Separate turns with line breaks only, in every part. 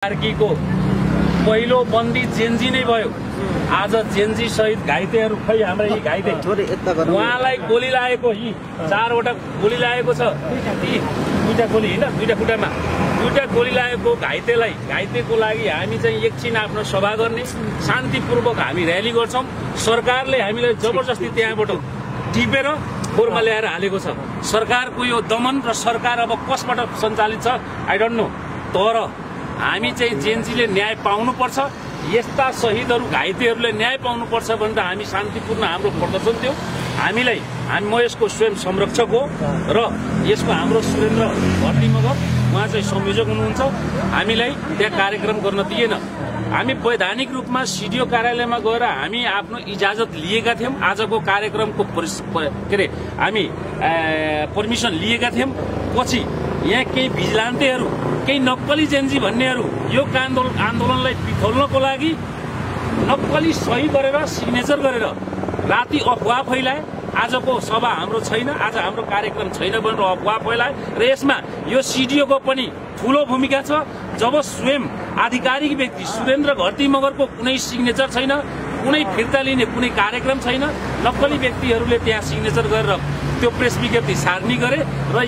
कार्कीको पहिलो बन्दी जेन्जी नै भयो। आज जेन्जी सहित घाइतेहरू खै हाम्रा यी घाइते उहाँलाई गोली लागेको यी 4वटा गोली लागेको छ। ती दुईटा गोली हैन, दुईटा खुट्टामा दुईटा गोली लागेको घाइतेको लागि हामी चाहिँ एकछिन आफ्नो सभा गर्ने, शान्तिपूर्वक हामी र्याली गर्छौं। सरकारले हामीलाई जबरजस्ती त्यहाँबाट टिपेर फोरमा ल्याएर हालेको छ। सरकारको यो दमन र सरकार अब कसबाट सञ्चालित छ आई डोन्ट नो, तर हामी चाहिँ जेन्जीले न्याय पाउनुपर्छ। यस्ता शहीदहरू घाइतेहरूले न्याय पाउनुपर्छ भनेर हामी शान्तिपूर्ण हाम्रो प्रदर्शन थियो। म यसको स्वयं संरक्षक हो र यसको हाम्रो सुरेन्द्र भट्टी मगर उहाँ चाहिँ संयोजक हुनुहुन्छ। हामीलाई त्यहाँ कार्यक्रम गर्न दिएन। हामी वैधानिक रूपमा सिडिओ कार्यालयमा गएर हामी आफ्नो इजाजत लिएका थियौं। आजको कार्यक्रमको हामी पर्मिसन लिएका थियौं। पछि यहाँ केही भिजिलान्तेहरू, केही नक्कली जेन्जी भन्नेहरू यो आन्दोलनलाई पिथोल्नको लागि नक्कली सही गरेर सिग्नेचर गरेर राति अफवाह फैलाए। आजको सभा हाम्रो छैन, आज हाम्रो कार्यक्रम छैन भनेर अफवाह फैलाए र यसमा यो सिडिओको पनि ठूलो भूमिका छ। जब स्वयं आधिकारिक व्यक्ति सुरेन्द्र घट्टी मगरको कुनै सिग्नेचर छैन, कुनै फिर्ता लिने कुनै कार्यक्रम छैन, नक्कली व्यक्तिहरूले त्यहाँ सिग्नेचर गरेर त्यो प्रेस विज्ञप्ति सार्नी गरे र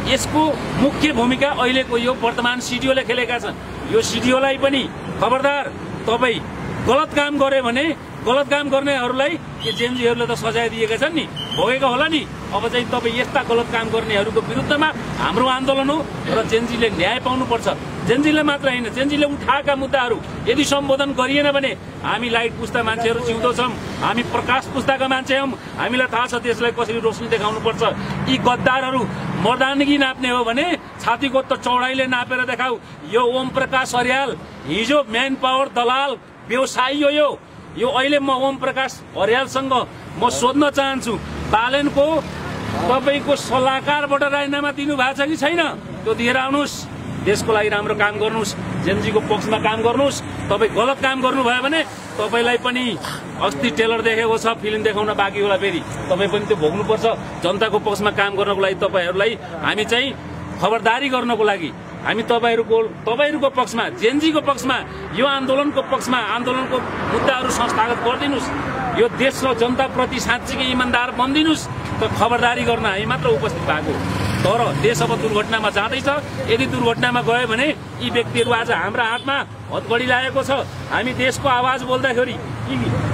यसको मुख्य भूमिका अहिलेको यो वर्तमान सिडिओले खेलेका छन्। यो सिडिओलाई पनि खबरदार, तपाई गलत काम गरे भने गलत काम गर्नेहरूलाई यो जेन्जीहरूले त सजाय दिएका छन् नि, भोगेको होला नि। अब चाहिँ तपाई यस्ता गलत काम गर्नेहरूको विरुद्धमा हाम्रो आन्दोलन हो र जेन्जीले न्याय पाउनुपर्छ। जेन्जीले मात्र हैन, जेन्जीले उठाएका मुद्दाहरू यदि सम्बोधन गरिएन भने हामी लाइट पुस्ता मान्छेहरू जिउँदो छौं, हामी प्रकाश पुस्ताका मान्छे हौं। हामीलाई थाहा छ देशलाई कसरी रोशनी देखाउनुपर्छ। यी गद्दारहरू मर्दानगी नाप्ने हो भने छातीको त चौडाइले नापेर देखाऊ। यो ओम प्रकाश अर्याल हिजो म्यान पावर दलाल व्यवसायी हो। यो अहिले म ओम प्रकाश अर्यालसँग म सोध्न चाहन्छु, बालनको तपाईको सल्लाहकारबाट राजीनामा दिनु भएको छ कि छैन? त्यो दिएर आउनुस्, देशको लागि राम्रो काम गर्नुस्, जेन्जीको पक्षमा काम गर्नुस्। तपाई गलत काम गर्नुभयो भने तपाईलाई पनि अस्ति टेलर देखेको छ, फिल्म देखाउन बाँकी होला, फेरि तपाई पनि त्यो भोग्नुपर्छ। जनताको पक्षमा काम गर्नको लागि तपाईहरुलाई हामी चाहिँ खबरदारी गर्नको लागि हामी तपाईहरुको पक्षमा, जेन्जीको पक्षमा, यो आन्दोलनको पक्षमा आन्दोलनको मुद्दाहरू संस्थागत गरिदिनुस्। यो देश र जनताप्रति साँच्चीकै इमानदार बनिदिनुस्। त खबरदारी गर्न हामी मात्र उपस्थित भएको। तर देश अब दुर्घटनामा जाँदैछ। यदि दुर्घटनामा गयो भने यी व्यक्तिहरू आज हाम्रा हातमा हतकडी लागेको छ। हामी देशको आवाज बोल्दाखेरि,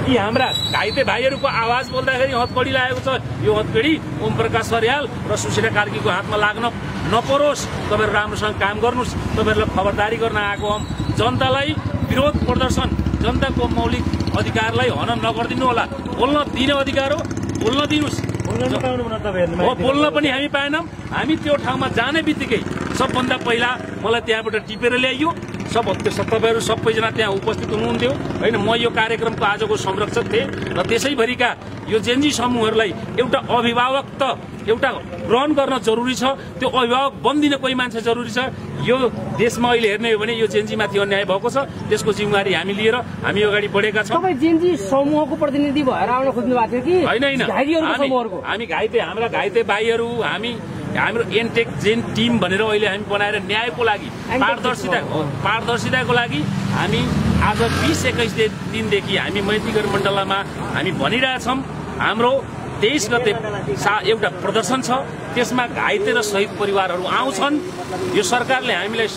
यी हाम्रा घाइते भाइहरूको आवाज बोल्दाखेरि हतकडी लागेको छ। यो हतकडी ओम प्रकाश अर्याल र सुशीला कार्कीको हातमा लाग्न नपरोस्। तपाईहरु राम्रोसँग काम गर्नुस्। तपाईहरुलाई खबरदारी गर्न आएको हौं। जनतालाई विरोध प्रदर्शन, जनताको मौलिक अधिकारलाई हनन नगर्दिनु होला। बोल्न दिने अधिकार हो, बोल्न दिनुस्। बोल्न पनि हामी पाएनौं। हामी त्यो ठाउँमा जाने बित्तिकै सबभन्दा पहिला मलाई त्यहाँबाट टिपेर ल्याइयो। तपाईहरु सबैजना त्यहाँ उपस्थित हुनुहुन्थ्यो हैन। म यो कार्यक्रमको आजको संरक्षक थिएँ र त्यसैभरिका यो जेन्जी समूहहरूलाई एउटा अभिभावक त एउटा ग्रहण गर्न जरुरी छ। त्यो अभिभावक बन्दिन कोही मान्छे जरुरी छ। यो देशमा अहिले हेर्ने हो भने यो जेन्जीमाथि अन्याय भएको छ। त्यसको जिम्मेवारी हामी लिएर हामी अगाडि बढेका छौं।
तपाई जेन्जी समूहको प्रतिनिधि भएर आउन खोज्नु भएको थियो कि
हैन? हामी घाइते, हाम्रा घाइते भाइहरू, हाम्रो एनटेक जेन टिम भनेर अहिले हामी बनाएर न्यायको लागि, पारदर्शिताको लागि हामी आज 20-21 दिनदेखि हामी मैतीगर मण्डलमा हामी भनिरहेछौं। हाम्रो 23 गते एउटा प्रदर्शन छ। त्यसमा घाइते र शहीद परिवारहरू आउँछन्। यो सरकारले हामीलाई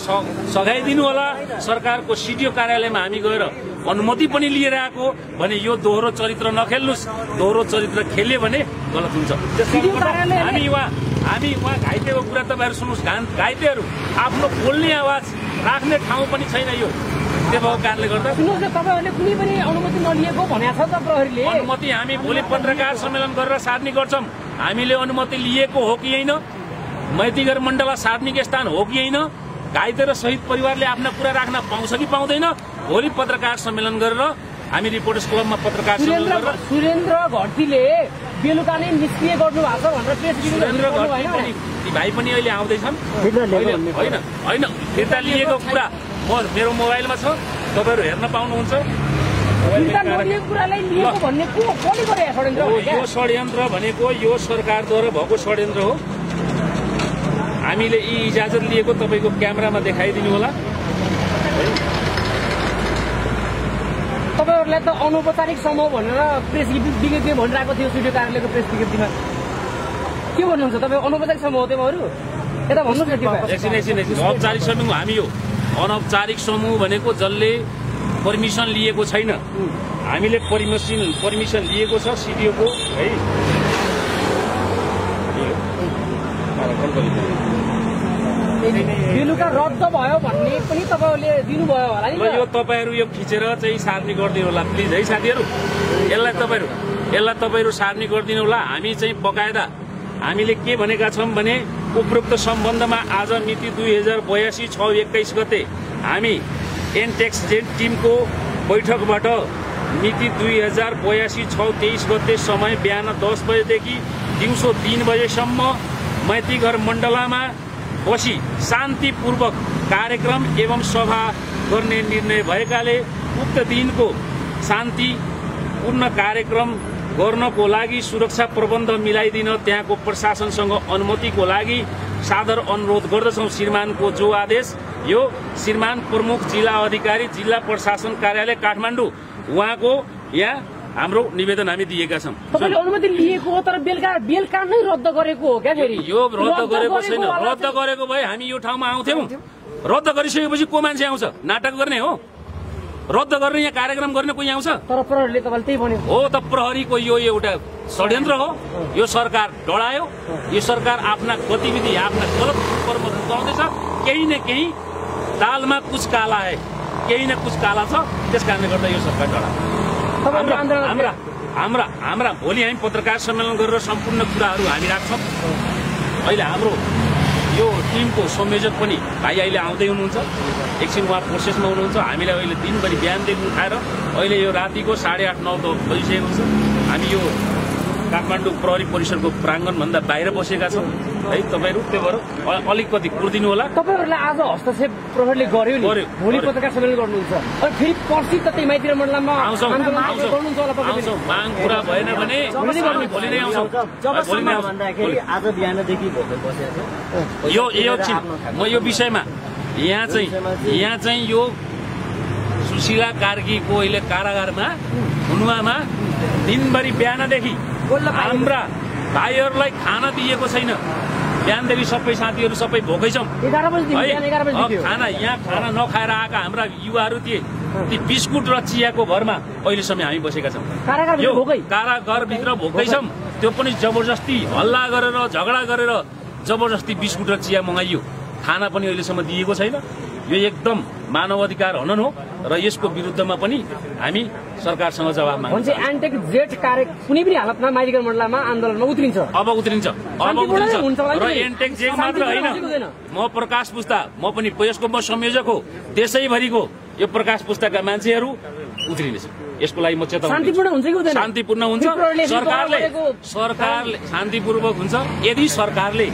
सघाइदिनु होला। सरकारको सिडिओ कार्यालयमा हामी गएर अनुमति पनि लिएर आएको भने यो दोहोरो चरित्र नखेल्नुस्। दोहोरो चरित्र खेल्यो भने गलत हुन्छ। हामी उहाँ घाइतेको कुरा तपाईहरु सुन्नुस्। घाइतेहरू आफ्नो बोल्ने आवाज राख्ने ठाउँ पनि छैन। यो त्यो भएको कारणले गर्दा
तपाईहरुले कुनै पनि अनुमति नलिएको भनेको छ त प्रहरीले।
अनुमति हामी भोलि पत्रकार सम्मेलन गरेर सार्ने गर्छौं। हामीले अनुमति लिएको हो कि हैन, मैतीगर मण्डला सार्निक स्थान हो कि हैन, घाइते र शहीद परिवारले आफ्ना कुरा राख्न पाउँछ कि पाउँदैन, भोलि पत्रकार सम्मेलन गरेर हामी रिपोर्टर्स क्लबमा पत्रकार सम्मेलन गरेर
सुरेन्द्र घट्टीले बेलुका नै निस्किए गर्नु भएको छ भनेर प्रेस
सुरेन्द्र घट्टी पनि ती भाइ पनि अहिले आउँदैछन्। हैन फिर्ता लिएको कुरा मेरो मोबाइलमा छ, तपाईहरु हेर्न पाउनुहुन्छ। यो षड्यन्त्र भनेको यो सरकारद्वारा भएको षड्यन्त्र हो। हामीले यी इजाजत लिएको तपाईको क्यामेरामा देखाइदिनु होला।
तपाईँहरूलाई त अनौपचारिक समूह भनेर प्रेस विज्ञप्ति भनिरहेको थियो स्टुडियो कार्यालयको प्रेस विज्ञप्तिमा। के भन्नुहुन्छ तपाईँ? अनौपचारिक समूह हो तपाईँहरू? यता भन्नुहोस् न के भयो?
एकछिन औपचारिक समूह हामी हो। अनौपचारिक समूह भनेको जसले पर्मिसन लिएको छैन। हामीले पर्मिसन लिएको छ सिडिओको है।
बेलुका रद्द भयो भन्ने पनि तपाईँहरूले दिनुभयो होला नि?
यो तपाईँहरू यो खिचेर चाहिँ सार्ने गरिदिनु होला प्लिज है साथीहरू। यसलाई तपाईँहरू सार्ने गरिदिनु होला। हामी चाहिँ बकायदा हामीले के भनेका छौँ भने उपरोक्त सम्बन्धमा आज मिति 2082/6/21 गते हामी एनटेक्स टिमको बैठकबाट मिति 2082/6/23 गते समय बिहान 10 बजेदेखि दिउँसो 3 बजेसम्म मैतीघर मण्डलामा बसी शान्तिपूर्वक कार्यक्रम एवं सभा गर्ने निर्णय भएकाले उक्त दिनको शान्तिपूर्ण कार्यक्रम गर्नको लागि सुरक्षा प्रबन्ध मिलाइदिन त्यहाँको प्रशासनसँग अनुमतिको लागि सादर अनुरोध गर्दछौं। श्रीमानको जो आदेश यो श्रीमान प्रमुख जिल्ला अधिकारी जिल्ला प्रशासन कार्यालय काठमाडौँ उहाँको यहाँ हाम्रो निवेदन हामी दिएका छौं।
तपाईले अनुमति लिएको हो तर बेलुका नै रद्द गरेको हो क्या? फेरि
यो रद्द गरेको छैन। रद्द गरेको भए हामी यो ठाउँमा आउँथ्यौं। रद्द गरिसकेपछि को मान्छे आउँछ? नाटक गर्ने हो? रद्द गर्ने यहाँ कार्यक्रम गर्ने कोही आउँछ?
तर प्रहरीले तपाईले त्यही भन्यो
हो त। प्रहरीको यो एउटा षड्यन्त्र हो। यो सरकार डरायो। यो सरकार आफ्ना गतिविधि आफ्ना गलत कर्म गर्दैछ। केही न केही दालमा कुछ काला है, केही न कुछ काला छ। त्यसकारणले गर्दा यो सरकार डरायो। हाम्रा भोलि हामी पत्रकार सम्मेलन गरेर सम्पूर्ण कुराहरू हामी राख्छौँ। अहिले हाम्रो यो टिमको संयोजक पनि भाइ अहिले आउँदै हुनुहुन्छ। एकछिन उहाँ प्रोसेसमा हुनुहुन्छ। हामीलाई अहिले दिनभरि बिहानदेखि उठाएर अहिले यो रातिको 8:30-9 बजिसकेको छ। हामी यो काठमाडौँ प्रहरी परिसरको प्राङ्गणभन्दा बाहिर बसेका छौँ है। तपाईँहरू त्यो भएर अलिकति कुर्दिनु होला।
तपाईँहरूलाई आज हस्तक्षेप प्रहरीले गर्यो नि, भोलि पत्रकार सम्मेलन गर्नुहुन्छ अनि फेरि पर्सि त त्यही माइती मण्डलमा
आउँछौँ। माग पुरा भएन भने हामी भोलि नै आउँछौँ।
आज बिहानदेखि बसेको
यो एकछिन म यो विषयमा यहाँ चाहिँ यो सुशीला कार्कीको अहिले कारागारमा हुनुमा दिनभरि बिहानदेखि हाम्रा भाइहरूलाई खाना दिएको छैन। बिहानदेखि सबै साथीहरू सबै भोकै छौँ। खाना यहाँ खाना नखाएर आएका हाम्रा युवाहरू ती बिस्कुट र चियाको भरमा अहिलेसम्म हामी बसेका छौँ। यो कारागारभित्र भोकै छौँ। त्यो पनि जबरजस्ती हल्ला गरेर झगडा गरेर जबरजस्ती बिस्कुट र चिया मगाइयो। खाना पनि अहिलेसम्म दिएको छैन। यो एकदम मानव अधिकार हनन हो र यसको विरुद्धमा पनि हामी सरकारसँग जवाब माग्छौँ।
एन्टेक जेट कार्य कुनै पनि हालतमा माइतीघर मण्डलमा आन्दोलनमा उत्रिन्छ।
अब उत्रिन्छ र एन्टेक जेट मात्र होइन। म प्रकाश पुस्ता, म पनि यसको म संयोजक हो। देशैभरिको यो प्रकाश पुस्ताका मान्छेहरू उत्रिनेछ। यसको लागि म चेतावनी
शान्तिपूर्ण हुन्छ कि हुँदैन?
शान्तिपूर्ण हुन्छ। सरकारले शान्तिपूर्वक हुन्छ। यदि सरकारले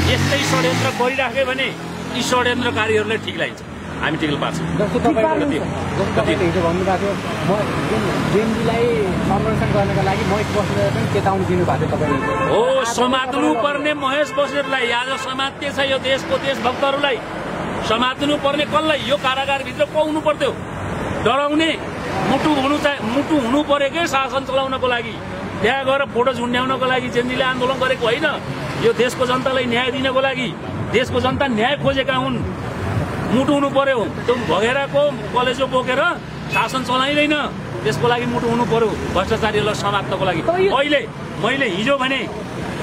यस्तै षड्यन्त्र गरिराख्यो भने यी षड्यन्त्रकारीहरूलाई ठिक लाग्छ। हामी टिकल पार्छौँ। हो समात्नु पर्ने महेश बस्नेतलाई आज समात्य छ। यो देशको देशभक्तहरूलाई समात्नु पर्ने कसलाई? यो कारागारभित्र को हुनु पर्थ्यो? डराउने मुटु हुनु पर्यो के शासन चलाउनको लागि? त्यहाँ गएर फोटो झुन्ड्याउनको लागि जेनजीले आन्दोलन गरेको होइन। यो देशको जनतालाई न्याय दिनको लागि देशको जनता न्याय खोजेका हुन्। मुटु हुनु पर्यो। त्यो भगेराको कलेजो बोकेर शासन चलाइँदैन। त्यसको लागि मुटु हुनु पर्यो भ्रष्टाचारीहरूलाई समात्नको लागि। अहिले मैले हिजो भने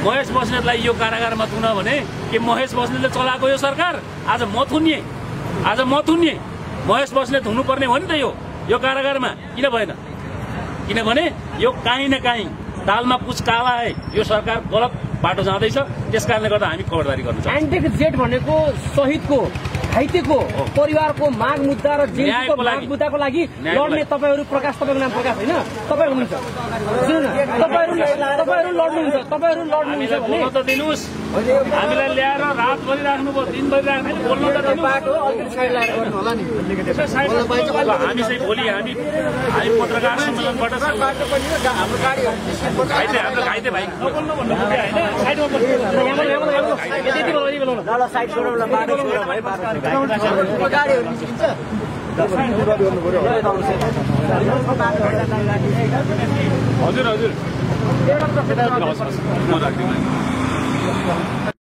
महेश बस्नेतलाई यो कारागारमा थुन भने के महेश बस्नेतले चलाएको यो सरकार? आज म थुन्ने महेश बस्नेत हुनुपर्ने हो नि त यो कारागारमा। किन भएन? किनभने यो काहीँ न काहीँ दालमा कुछ काला है। यो सरकार गलत बाटो जाँदैछ। त्यसकारणले गर्दा हामी खबरदारी गर्न चाहन्छौँ।
एन्टेक जेट भनेको शहीदको घाइतेको परिवारको माग मुद्दा र जेलको माग मुद्दाको लागि लड्ने तपाईँहरू प्रकाश, तपाईँको नाम प्रकाश होइन? तपाईँ हुनुहुन्छ। तपाईँहरू लड्नुहुन्छ। तपाईँहरू लड्नुहुन्छ भने
बोल्न त दिनुहोस्। हामीलाई ल्याएर रातभरि राख्नुभयो, दिनभरि राख्नु बोल्न त दिनुहोस्। हामी चाहिँ भोलि हामी पत्रकार सम्मेलनबाट हाम्रो घाइते भाइ नबोल्नु भन्नु होइन। हजुर हजुर म राख्दिनँ